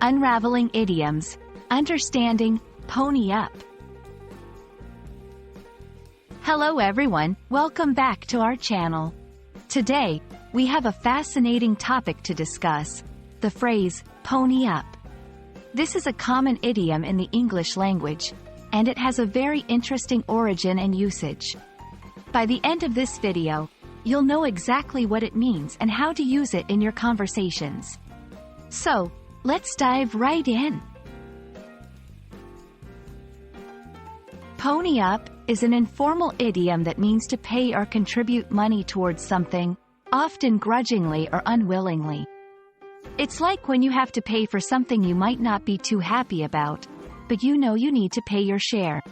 Unraveling Idioms, Understanding, Pony Up. Hello everyone, welcome back to our channel. Today, we have a fascinating topic to discuss, the phrase, pony up. This is a common idiom in the English language, and it has a very interesting origin and usage. By the end of this video, you'll know exactly what it means and how to use it in your conversations. So, let's dive right in. Pony up is an informal idiom that means to pay or contribute money towards something, often grudgingly or unwillingly. It's like when you have to pay for something you might not be too happy about, but you know you need to pay your share.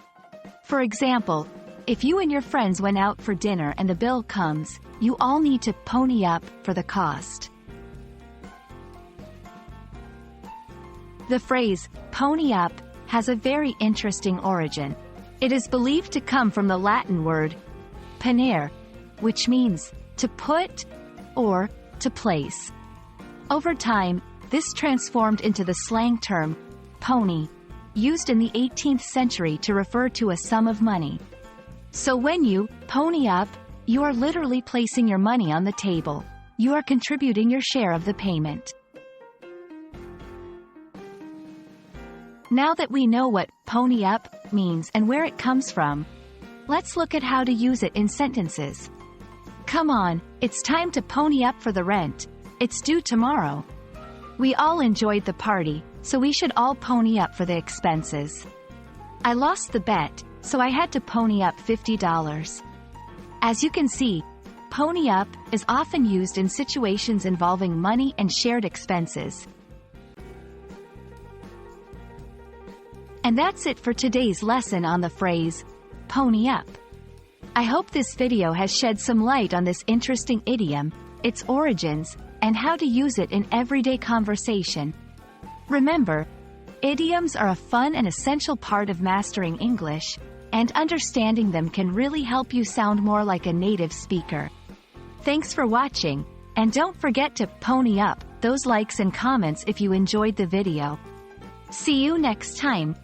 For example, if you and your friends went out for dinner and the bill comes, you all need to pony up for the cost. The phrase, pony up, has a very interesting origin. It is believed to come from the Latin word, ponere, which means to put or to place. Over time, this transformed into the slang term, pony, used in the 18th century to refer to a sum of money. So when you pony up, you are literally placing your money on the table. You are contributing your share of the payment. Now that we know what pony up means and where it comes from, let's look at how to use it in sentences. Come on, it's time to pony up for the rent. It's due tomorrow. We all enjoyed the party, so we should all pony up for the expenses. I lost the bet, so I had to pony up $50. As you can see, pony up is often used in situations involving money and shared expenses. And that's it for today's lesson on the phrase, pony up. I hope this video has shed some light on this interesting idiom, its origins, and how to use it in everyday conversation. Remember, idioms are a fun and essential part of mastering English, and understanding them can really help you sound more like a native speaker. Thanks for watching, and don't forget to pony up those likes and comments if you enjoyed the video. See you next time.